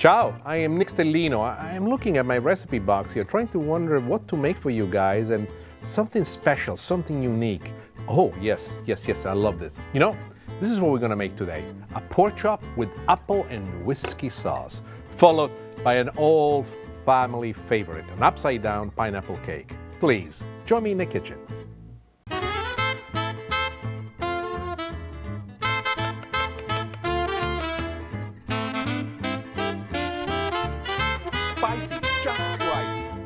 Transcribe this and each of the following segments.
Ciao, I am Nick Stellino. I am looking at my recipe box here, trying to wonder what to make for you guys, and something special, something unique. Oh, yes, I love this. You know, this is what we're gonna make today. A pork chop with apple and whiskey sauce, followed by an old family favorite, an upside-down pineapple cake. Please, join me in the kitchen. Spicy, just right.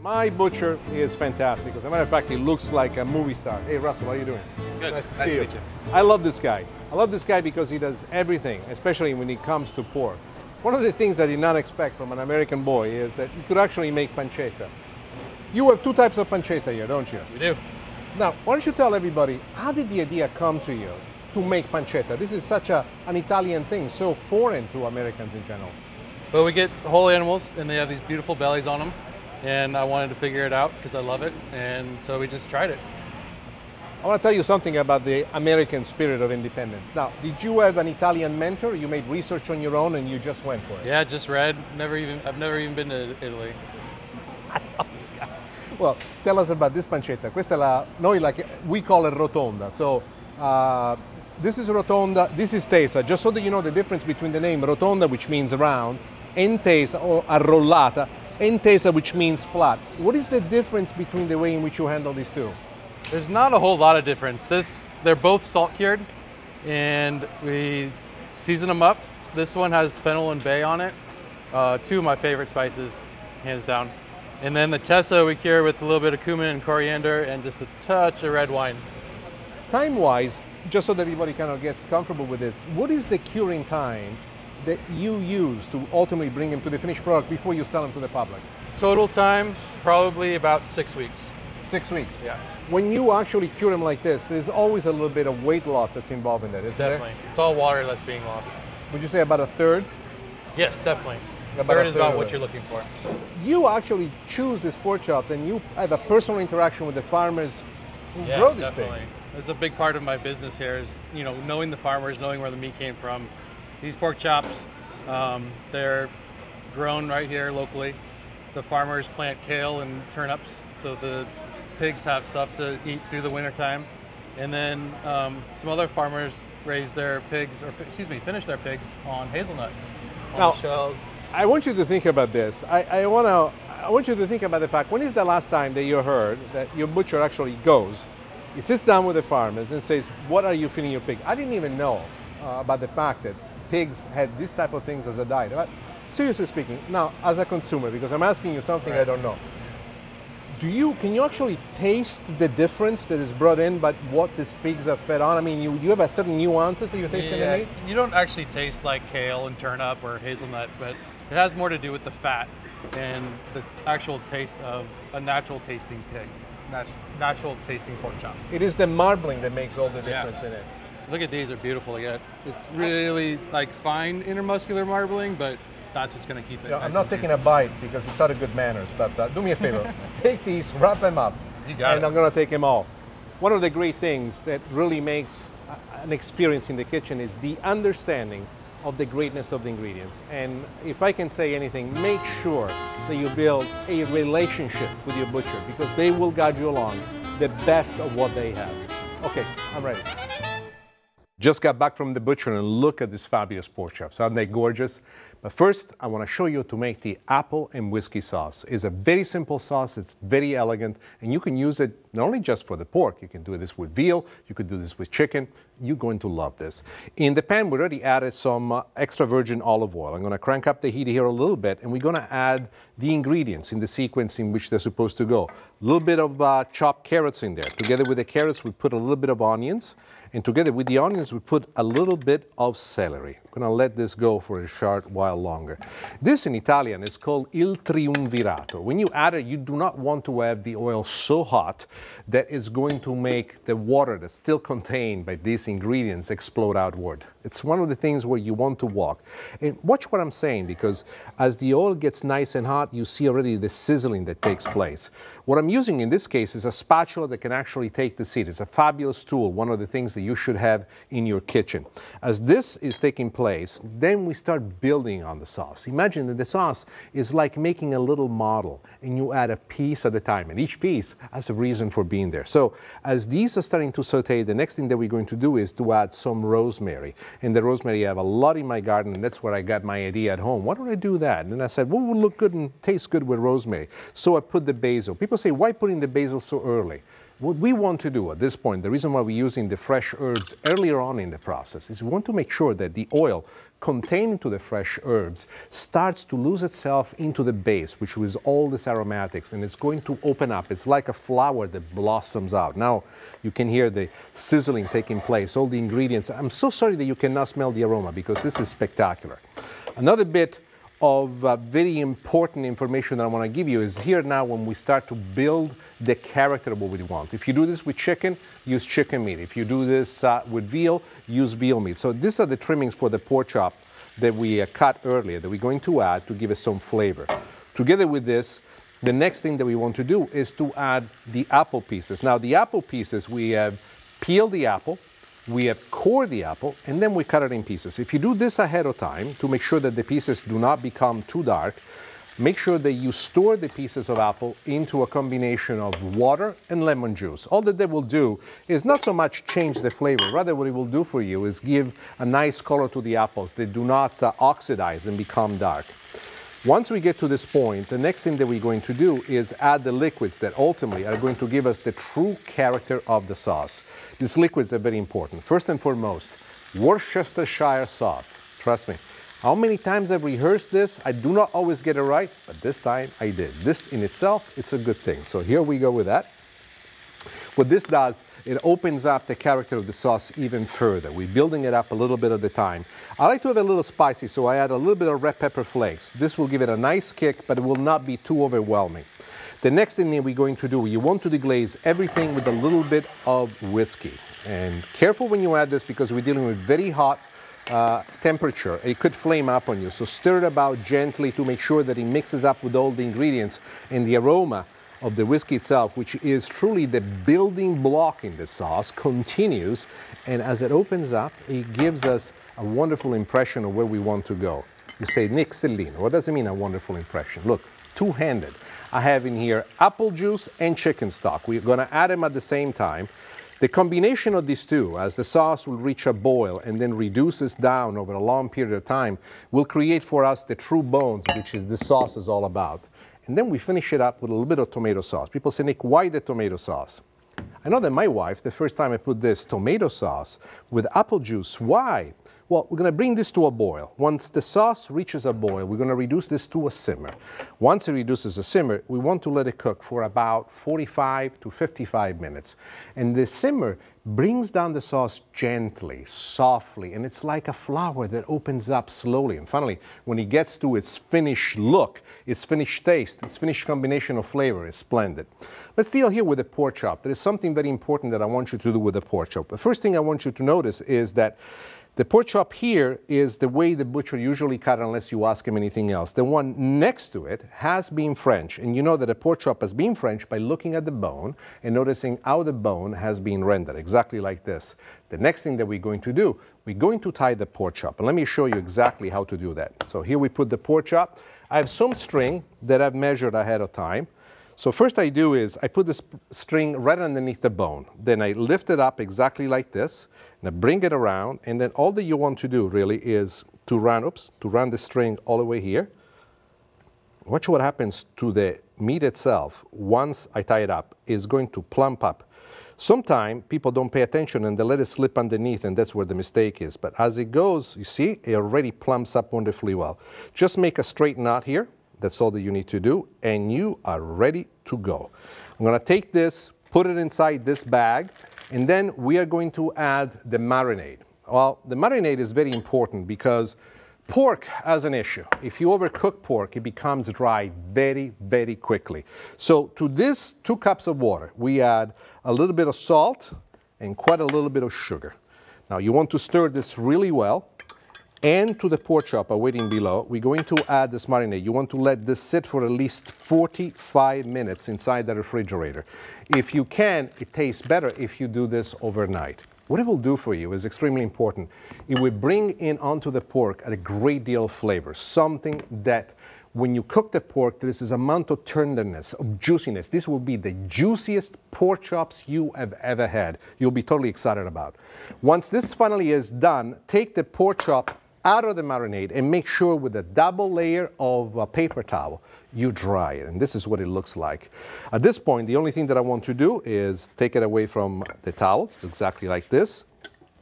My butcher is fantastic. As a matter of fact, he looks like a movie star. Hey, Russell, how are you doing? Good. Nice to Nice see to you. meet you. I love this guy. I love this guy because he does everything, especially when it comes to pork. One of the things I did not expect from an American boy is that you could actually make pancetta. You have two types of pancetta here, don't you? We do. Now, why don't you tell everybody, how did the idea come to you to make pancetta? This is such an Italian thing, so foreign to Americans in general. Well, we get whole animals and they have these beautiful bellies on them. And I wanted to figure it out because I love it. And so we just tried it. I want to tell you something about the American spirit of independence. Now, did you have an Italian mentor? You made research on your own and you just went for it? Yeah, just read. I've never even been to Italy. I love this guy. Well, tell us about this pancetta. Questa è we call it rotonda. So this is rotonda, this is tesa. Just so that you know the difference between the name rotonda, which means round, and tesa or arrollata, and tesa, which means flat. What is the difference between the way in which you handle these two? There's not a whole lot of difference. They're both salt cured and we season them up. This one has fennel and bay on it. Two of my favorite spices, hands down. And then the tesa we cure with a little bit of cumin and coriander and just a touch of red wine. Time-wise, just so that everybody kind of gets comfortable with this, what is the curing time that you use to ultimately bring them to the finished product before you sell them to the public? Total time, probably about 6 weeks. 6 weeks? Yeah. When you actually cure them like this, there's always a little bit of weight loss that's involved in that, isn't there? Definitely. It's all water that's being lost. Would you say about a third? Yes, definitely. About Third a is third about of what it. you're looking for. You actually choose these pork chops and you have a personal interaction with the farmers who Yeah, grow this definitely. pig. It's a big part of my business here is, you know, knowing the farmers, knowing where the meat came from. These pork chops, they're grown right here locally. The farmers plant kale and turnips, so the pigs have stuff to eat through the winter time. And then some other farmers raise their pigs, or finish their pigs on hazelnuts, on Now, the shells. I want you to think about this. I want you to think about the fact, when is the last time that you heard that your butcher actually goes, he sits down with the farmers and says, what are you feeding your pig? I didn't even know about the fact that pigs had this type of things as a diet. But seriously speaking, now as a consumer, because I'm asking you something I don't know, can you actually taste the difference that is brought in by what these pigs are fed on? I mean, you have a certain nuances that you taste in the meat? You don't actually taste like kale and turnip or hazelnut, but it has more to do with the fat and the actual taste of a natural tasting pig, natural tasting pork chop. It is the marbling that makes all the difference in it. Look at these, are beautiful yet. It's really like fine intermuscular marbling, but that's what's going to keep it. You know, nice I'm not and taking juicy. a bite because it's out of good manners, but do me a favor. Take these, wrap them up, You got and it. I'm going to take them all. One of the great things that really makes an experience in the kitchen is the understanding of the greatness of the ingredients. And if I can say anything, make sure that you build a relationship with your butcher because they will guide you along the best of what they have. Okay, I'm ready. Just got back from the butcher and look at these fabulous pork chops. Aren't they gorgeous? But first, I want to show you how to make the apple and whiskey sauce. It's a very simple sauce. It's very elegant, and you can use it not only just for the pork. You can do this with veal. You could do this with chicken. You're going to love this. In the pan, we already added some extra virgin olive oil. I'm going to crank up the heat here a little bit, and we're going to add the ingredients in the sequence in which they're supposed to go. A little bit of chopped carrots in there. Together with the carrots, we put a little bit of onions. And together with the onions, we put a little bit of celery. I'm going to let this go for a short while longer. This in Italian is called il triumvirato. When you add it, you do not want to have the oil so hot that it's going to make the water that's still contained by these ingredients explode outward. It's one of the things where you want to walk. And watch what I'm saying, because as the oil gets nice and hot, you see already the sizzling that takes place. What I'm using in this case is a spatula that can actually take the seed. It's a fabulous tool, one of the things that you should have in your kitchen. As this is taking place, then we start building on the sauce. Imagine that the sauce is like making a little model, and you add a piece at a time, and each piece has a reason for being there. So as these are starting to saute, the next thing that we're going to do is to add some rosemary. And the rosemary, I have a lot in my garden, and that's where I got my idea at home. Why don't I do that? And I said, what will look good and taste good with rosemary? So I put the basil. People say, why putting the basil so early? What we want to do at this point, the reason why we're using the fresh herbs earlier on in the process, is we want to make sure that the oil contained into the fresh herbs starts to lose itself into the base, which is all this aromatics, and it's going to open up. It's like a flower that blossoms out. Now you can hear the sizzling taking place, all the ingredients. I'm so sorry that you cannot smell the aroma, because this is spectacular. Another bit of very important information that I want to give you is here now when we start to build the character of what we want. If you do this with chicken, use chicken meat. If you do this with veal, use veal meat. So these are the trimmings for the pork chop that we cut earlier that we're going to add to give us some flavor. Together with this, the next thing that we want to do is to add the apple pieces. Now the apple pieces, we have peeled the apple, we have cored the apple, and then we cut it in pieces. If you do this ahead of time to make sure that the pieces do not become too dark, make sure that you store the pieces of apple into a combination of water and lemon juice. All that will do is not so much change the flavor, rather what it will do for you is give a nice color to the apples. They do not oxidize and become dark. Once we get to this point, the next thing that we're going to do is add the liquids that ultimately are going to give us the true character of the sauce. These liquids are very important. First and foremost, Worcestershire sauce. Trust me. How many times I've rehearsed this? I do not always get it right, but this time I did. This in itself, it's a good thing. So here we go with that. What this does, it opens up the character of the sauce even further. We're building it up a little bit at a time. I like to have it a little spicy, so I add a little bit of red pepper flakes. This will give it a nice kick, but it will not be too overwhelming. The next thing that we're going to do, you want to deglaze everything with a little bit of whiskey. And careful when you add this, because we're dealing with very hot temperature. It could flame up on you, so stir it about gently to make sure that it mixes up with all the ingredients and the aroma of the whiskey itself, which is truly the building block in the sauce, continues, and as it opens up, it gives us a wonderful impression of where we want to go. You say, Nick Stellino, what does it mean, a wonderful impression? Look, two-handed. I have in here apple juice and chicken stock. We're gonna add them at the same time. The combination of these two, as the sauce will reach a boil and then reduces down over a long period of time, will create for us the true bones, which is the sauce is all about. And then we finish it up with a little bit of tomato sauce. People say, Nick, why the tomato sauce? I know that my wife, the first time I put this tomato sauce with apple juice, why? Well, we're gonna bring this to a boil. Once the sauce reaches a boil, we're gonna reduce this to a simmer. Once it reduces a simmer, we want to let it cook for about 45 to 55 minutes. And the simmer brings down the sauce gently, softly, and it's like a flower that opens up slowly. And finally, when it gets to its finished look, its finished taste, its finished combination of flavor is splendid. Let's deal here with the pork chop. There is something very important that I want you to do with the pork chop. The first thing I want you to notice is that the pork chop here is the way the butcher usually cut it, unless you ask him anything else. The one next to it has been French, and you know that a pork chop has been French by looking at the bone and noticing how the bone has been rendered, exactly like this. The next thing that we're going to do, we're going to tie the pork chop, and let me show you exactly how to do that. So here we put the pork chop. I have some string that I've measured ahead of time. So first I do is I put this string right underneath the bone. Then I lift it up exactly like this, and I bring it around, and then all that you want to do really is to run the string all the way here. Watch what happens to the meat itself once I tie it up. Is going to plump up. Sometimes people don't pay attention and they let it slip underneath, and that's where the mistake is. But as it goes, you see, it already plumps up wonderfully well. Just make a straight knot here. That's all that you need to do, and you are ready to go. I'm gonna take this, put it inside this bag, and then we are going to add the marinade. Well, the marinade is very important because pork has an issue. If you overcook pork, it becomes dry very, very quickly. So to this 2 cups of water, we add a little bit of salt and quite a little bit of sugar. Now you want to stir this really well. and to the pork chop are waiting below, we're going to add this marinade. You want to let this sit for at least 45 minutes inside the refrigerator. If you can, it tastes better if you do this overnight. What it will do for you is extremely important. It will bring in onto the pork a great deal of flavor, something that when you cook the pork, there is this amount of tenderness, of juiciness. This will be the juiciest pork chops you have ever had. You'll be totally excited about. Once this finally is done, take the pork chop out of the marinade and make sure with a double layer of paper towel, you dry it. And this is what it looks like. At this point, the only thing that I want to do is take it away from the towel, it's exactly like this.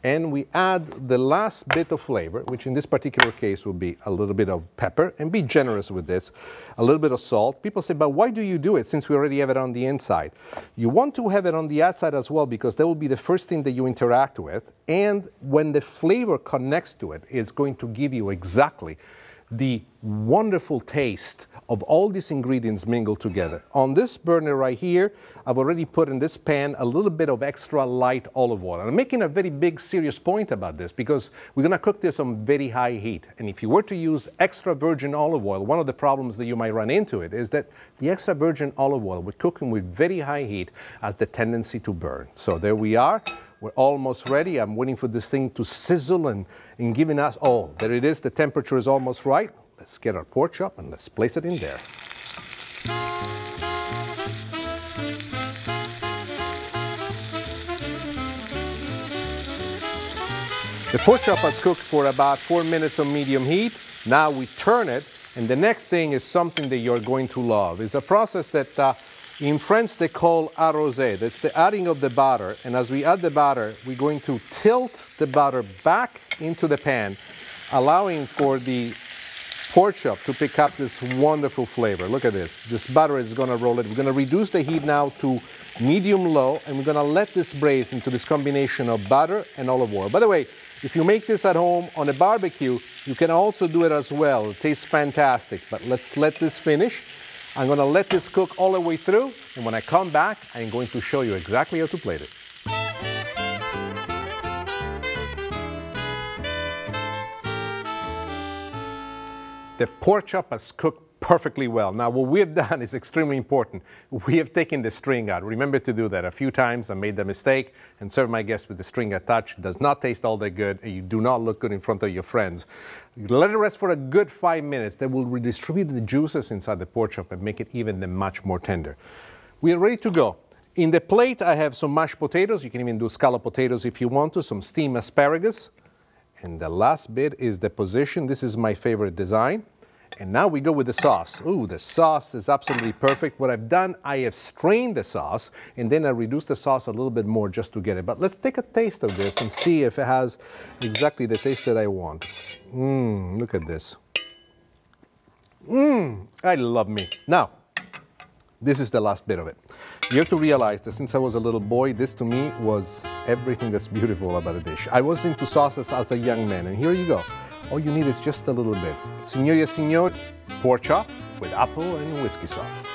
And we add the last bit of flavor, which in this particular case will be a little bit of pepper, and be generous with this, a little bit of salt. People say, but why do you do it since we already have it on the inside? You want to have it on the outside as well because that will be the first thing that you interact with, and when the flavor connects to it, it's going to give you exactly the wonderful taste of all these ingredients mingled together. On this burner right here, I've already put in this pan a little bit of extra light olive oil. And I'm making a very big serious point about this because we're gonna cook this on very high heat. And if you were to use extra virgin olive oil, one of the problems that you might run into it is that the extra virgin olive oil with cooking with very high heat has the tendency to burn. So there we are. We're almost ready. I'm waiting for this thing to sizzle and giving us, oh, there it is. The temperature is almost right. Let's get our pork chop and let's place it in there. The pork chop has cooked for about 4 minutes on medium heat. Now we turn it, and the next thing is something that you're going to love. It's a process that in French, they call arrosé. That's the adding of the batter. And as we add the batter, we're going to tilt the batter back into the pan, allowing for the pork chop to pick up this wonderful flavor. Look at this. This batter is going to roll it. We're going to reduce the heat now to medium-low, and we're going to let this braise into this combination of butter and olive oil. By the way, if you make this at home on a barbecue, you can also do it as well. It tastes fantastic. But let's let this finish. I'm going to let this cook all the way through, and when I come back, I'm going to show you exactly how to plate it. The pork chop has cooked perfectly well. Now, what we have done is extremely important. We have taken the string out. Remember to do that. A few times I made the mistake and served my guests with the string attached. It does not taste all that good, and you do not look good in front of your friends. You let it rest for a good 5 minutes. That will redistribute the juices inside the pork chop and make it even much more tender. We are ready to go. In the plate, I have some mashed potatoes. You can even do scalloped potatoes if you want to, some steamed asparagus. And the last bit is the position. This is my favorite design. And now we go with the sauce. Ooh, the sauce is absolutely perfect. What I've done, I have strained the sauce, and then I reduced the sauce a little bit more just to get it. But let's take a taste of this and see if it has exactly the taste that I want. Look at this. I love meat. Now, this is the last bit of it. You have to realize that since I was a little boy, this to me was everything that's beautiful about a dish. I was into sauces as a young man, and here you go. All you need is just a little bit. Signori e signores, pork chop with apple and whiskey sauce.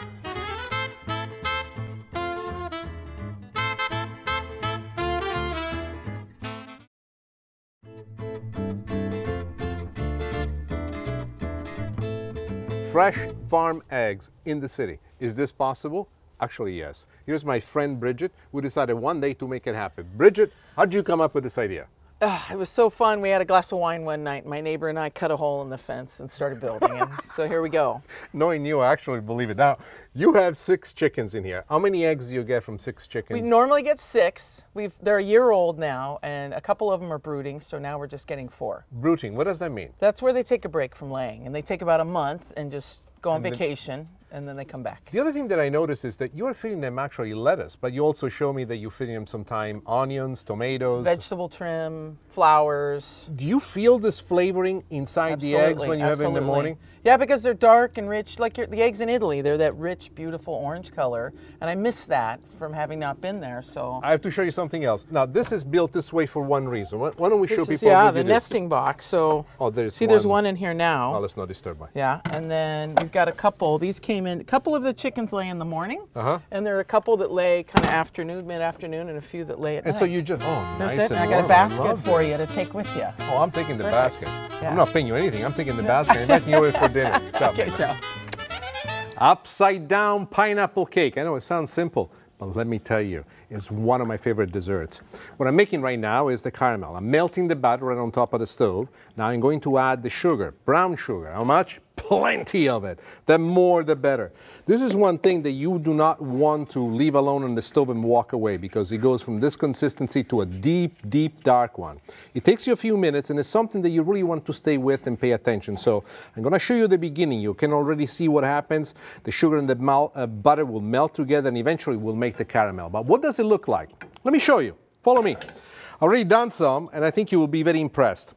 Fresh farm eggs in the city. Is this possible? Actually, yes. Here's my friend Bridget, who decided one day to make it happen. Bridget, how'd you come up with this idea? It was so fun. We had a glass of wine one night. My neighbor and I cut a hole in the fence and started building it. So here we go. Knowing you, I actually believe it. Now, you have 6 chickens in here. How many eggs do you get from 6 chickens? We normally get 6. They're a year old now, and a couple of them are brooding, so now we're just getting 4. Brooding, what does that mean? That's where they take a break from laying, and they take about a month and just go on vacation. And then they come back. The other thing that I noticed is that you are feeding them actually lettuce, but you also show me that you're feeding them sometime onions, tomatoes. Vegetable trim, flowers. Do you feel this flavoring inside the eggs when you have it in the morning? Yeah, because they're dark and rich, like the eggs in Italy. They're that rich, beautiful orange color, and I miss that from having not been there. So I have to show you something else. Now, this is built this way for one reason. Why don't we show people? Yeah, the nesting box. So there's there's one in here now. Oh, let's not disturb. Yeah, and then we've got a couple. These came came in. A couple of the chickens lay in the morning, Uh-huh. and there are a couple that lay kind of afternoon, mid-afternoon, and a few that lay at night. And so you just, oh, There's nice it. and I got a warm. I basket love for this. you to take with you. Oh, I'm taking the Perfect. basket. Yeah. I'm not paying you anything. I'm taking the basket. I'm inviting you over for dinner. Ciao, Okay, baby. Joe. Upside down pineapple cake. I know it sounds simple, but let me tell you, it's one of my favorite desserts. What I'm making right now is the caramel. I'm melting the batter right on top of the stove. Now I'm going to add the sugar, brown sugar. How much? Plenty of it. The more, the better. This is one thing that you do not want to leave alone on the stove and walk away, because it goes from this consistency to a deep, deep, dark one. It takes you a few minutes, and it's something that you really want to stay with and pay attention. So I'm going to show you the beginning. You can already see what happens. The sugar and the butter will melt together, and eventually will make the caramel. But what does it look like? Let me show you. Follow me. I've already done some, and I think you will be very impressed.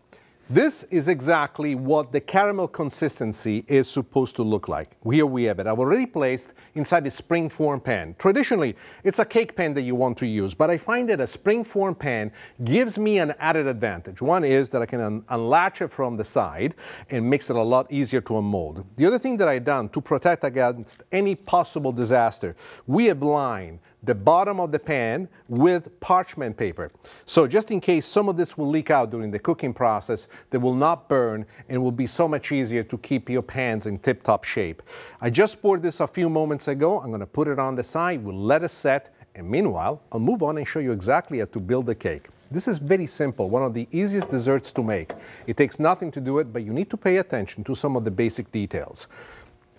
This is exactly what the caramel consistency is supposed to look like. Here we have it. I've already placed inside the springform pan. Traditionally, it's a cake pan that you want to use, but I find that a springform pan gives me an added advantage. One is that I can unlatch it from the side and makes it a lot easier to unmold. The other thing that I've done to protect against any possible disaster, we have lined the bottom of the pan with parchment paper. So just in case some of this will leak out during the cooking process, they will not burn and will be so much easier to keep your pans in tip-top shape. I just poured this a few moments ago. I'm going to put it on the side. We'll let it set, and meanwhile, I'll move on and show you exactly how to build the cake. This is very simple, one of the easiest desserts to make. It takes nothing to do it, but you need to pay attention to some of the basic details.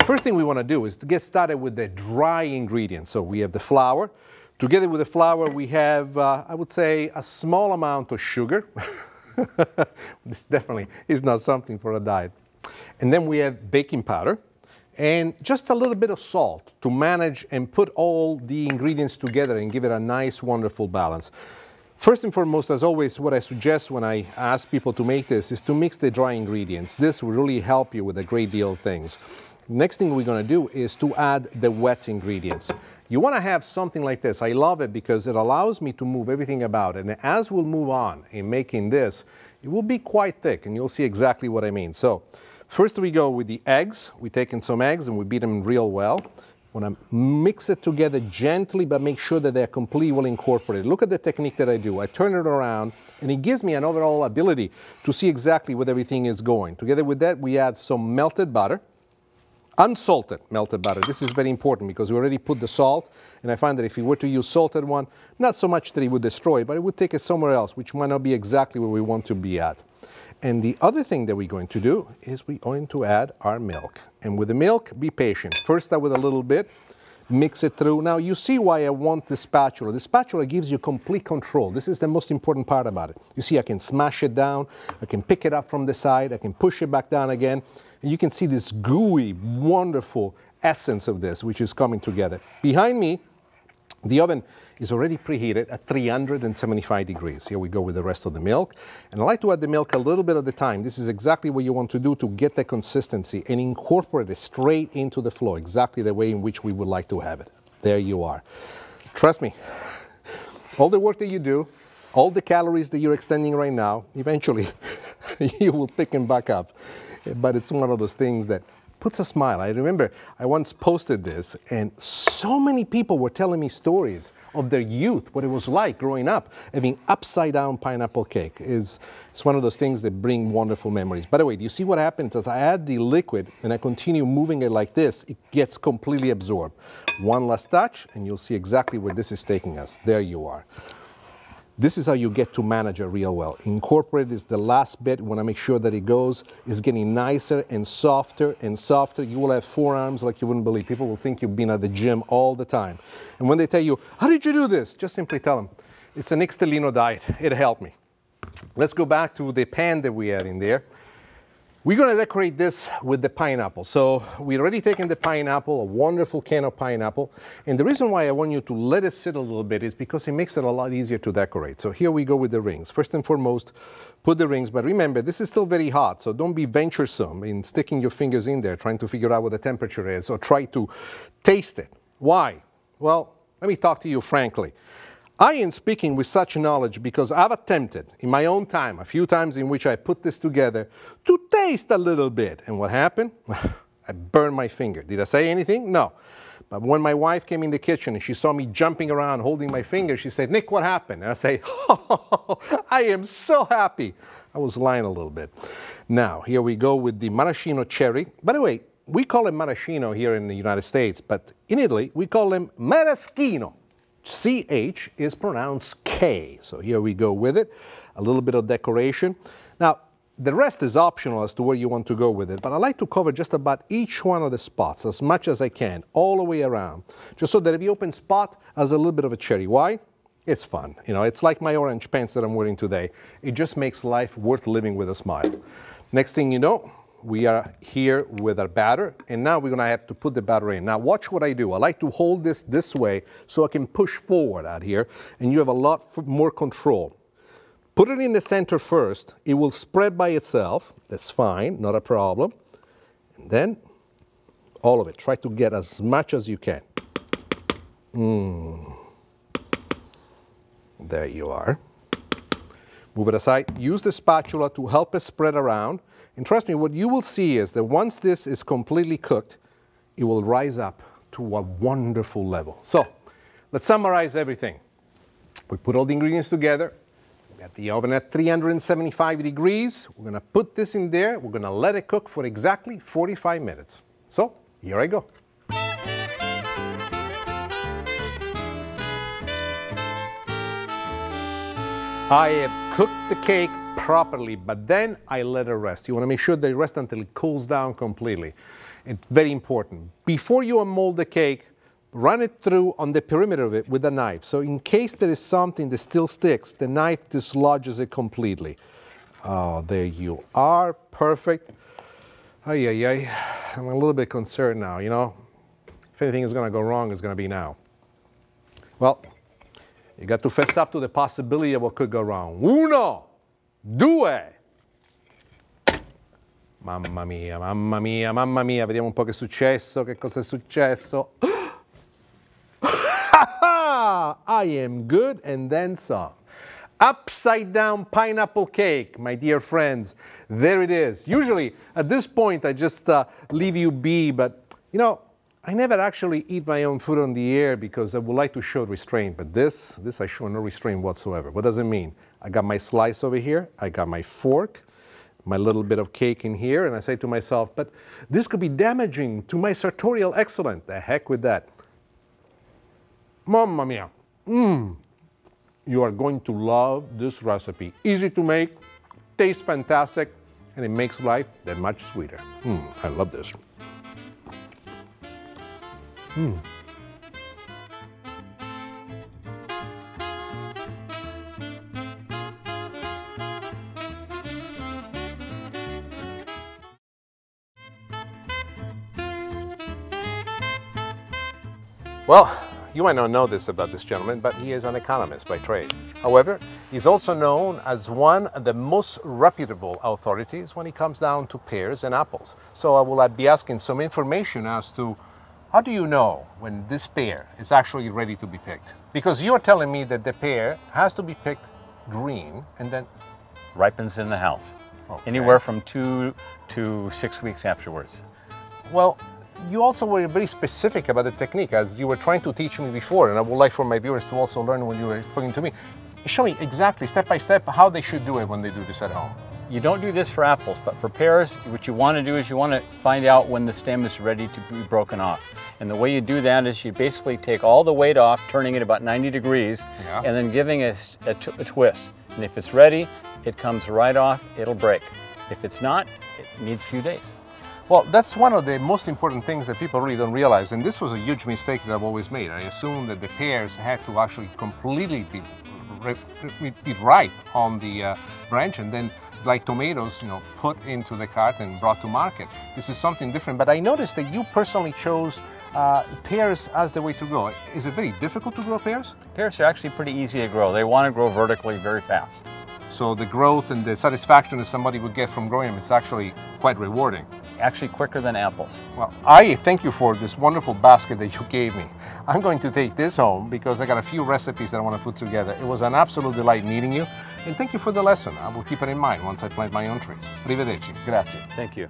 First thing we want to do is to get started with the dry ingredients. So we have the flour. Together with the flour, we have, I would say, a small amount of sugar. This definitely is not something for a diet. And then we have baking powder and just a little bit of salt to manage and put all the ingredients together and give it a nice, wonderful balance. First and foremost, as always, what I suggest when I ask people to make this is to mix the dry ingredients. This will really help you with a great deal of things. Next thing we're going to do is to add the wet ingredients. You want to have something like this. I love it because it allows me to move everything about. And as we'll move on in making this, it will be quite thick, and you'll see exactly what I mean. So first we go with the eggs. We take in some eggs and we beat them real well. Want to mix it together gently, but make sure that they're completely well incorporated. Look at the technique that I do. I turn it around, and it gives me an overall ability to see exactly where everything is going. Together with that, we add some melted butter. Unsalted melted butter. This is very important because we already put the salt, and I find that if we were to use salted one, not so much that it would destroy, but it would take it somewhere else, which might not be exactly where we want to be at. And the other thing that we're going to do is we're going to add our milk. And with the milk, be patient. First start with a little bit, mix it through. Now you see why I want the spatula. The spatula gives you complete control. This is the most important part about it. You see I can smash it down, I can pick it up from the side, I can push it back down again. And you can see this gooey, wonderful essence of this, which is coming together. Behind me, the oven is already preheated at 375 degrees. Here we go with the rest of the milk. And I like to add the milk a little bit at a time. This is exactly what you want to do to get the consistency and incorporate it straight into the flow, exactly the way in which we would like to have it. There you are. Trust me, all the work that you do, all the calories that you're extending right now, eventually you will pick them back up. But it's one of those things that puts a smile. I remember I once posted this, and so many people were telling me stories of their youth, what it was like growing up. Having upside down pineapple cake it's one of those things that bring wonderful memories. By the way, do you see what happens as I add the liquid and I continue moving it like this? It gets completely absorbed. One last touch, and you'll see exactly where this is taking us. There you are. This is how you get to manage it real well. Incorporate is the last bit. You want to make sure that it is getting nicer and softer and softer. You will have forearms like you wouldn't believe. People will think you've been at the gym all the time. And when they tell you, how did you do this? Just simply tell them, it's a Nick Stellino diet. It helped me. Let's go back to the pan that we had in there. We're going to decorate this with the pineapple. So we've already taken the pineapple, a wonderful can of pineapple. And the reason why I want you to let it sit a little bit is because it makes it a lot easier to decorate. So here we go with the rings. First and foremost, put the rings. But remember, this is still very hot. So don't be venturesome in sticking your fingers in there, trying to figure out what the temperature is, or try to taste it. Why? Well, let me talk to you frankly. I am speaking with such knowledge because I've attempted in my own time, a few times in which I put this together, to taste a little bit. And what happened? I burned my finger. Did I say anything? No. But when my wife came in the kitchen and she saw me jumping around holding my finger, she said, Nick, what happened? And I say, oh, I am so happy. I was lying a little bit. Now, here we go with the maraschino cherry. By the way, we call it maraschino here in the United States, but in Italy, we call them maraschino. CH is pronounced K. So here we go with it. A little bit of decoration. Now, the rest is optional as to where you want to go with it, but I like to cover just about each one of the spots as much as I can, all the way around, just so that every open spot has a little bit of a cherry. Why? It's fun. You know, it's like my orange pants that I'm wearing today. It just makes life worth living with a smile. Next thing you know, we are here with our batter, and now we're gonna have to put the batter in. Now watch what I do. I like to hold this way so I can push forward out here, and you have a lot more control. Put it in the center first. It will spread by itself. That's fine, not a problem. And then all of it. Try to get as much as you can. There you are. Move it aside. Use the spatula to help it spread around. And trust me, what you will see is that once this is completely cooked, it will rise up to a wonderful level. So let's summarize everything. We put all the ingredients together. We got the oven at 375 degrees. We're gonna put this in there. We're gonna let it cook for exactly 45 minutes. So here I go. I have cooked the cake properly, but then I let it rest. You want to make sure that it rests until it cools down completely. It's very important. Before you unmold the cake, run it through on the perimeter of it with a knife. So in case there is something that still sticks, the knife dislodges it completely. Oh, there you are. Perfect. Ay, ay, ay. I'm a little bit concerned now, you know. If anything is going to go wrong, it's going to be now. Well, you got to fess up to the possibility of what could go wrong. Uno, due. Mamma mia, mamma mia, mamma mia. Vediamo un po' che è successo, che cosa è successo. I am good and then some. Upside down pineapple cake, my dear friends. There it is. Usually at this point I just leave you be, but you know, I never actually eat my own food on the air because I would like to show restraint, but this I show no restraint whatsoever. What does it mean? I got my slice over here, I got my fork, my little bit of cake in here, and I say to myself, but this could be damaging to my sartorial excellence. The heck with that. Mamma mia. You are going to love this recipe. Easy to make, tastes fantastic, and it makes life that much sweeter. I love this. Well, you might not know this about this gentleman, but he is an economist by trade. However, he's also known as one of the most reputable authorities when it comes down to pears and apples. So I will be asking some information as to how do you know when this pear is actually ready to be picked? Because you're telling me that the pear has to be picked green and then ripens in the house. Okay. Anywhere from 2 to 6 weeks afterwards. Well, you also were very specific about the technique, as you were trying to teach me before, and I would like for my viewers to also learn when you were talking to me. Show me exactly, step by step, how they should do it when they do this at home. You don't do this for apples, but for pears, what you want to do is you want to find out when the stem is ready to be broken off. And the way you do that is you basically take all the weight off, turning it about 90 degrees, and then giving it a twist. And if it's ready, it comes right off, it'll break. If it's not, it needs a few days. Well, that's one of the most important things that people really don't realize, and this was a huge mistake that I've always made. I assumed that the pears had to actually completely be ripe on the branch, and then, like tomatoes, you know, put into the cart and brought to market. This is something different, but I noticed that you personally chose pears as the way to go. Is it very difficult to grow pears? Pears are actually pretty easy to grow. They want to grow vertically very fast. So the growth and the satisfaction that somebody would get from growing them, it's actually quite rewarding. Actually quicker than apples. Well, I thank you for this wonderful basket that you gave me. I'm going to take this home because I got a few recipes that I want to put together. It was an absolute delight meeting you, and thank you for the lesson. I will keep it in mind once I plant my own trees. Arrivederci. Grazie. Thank you.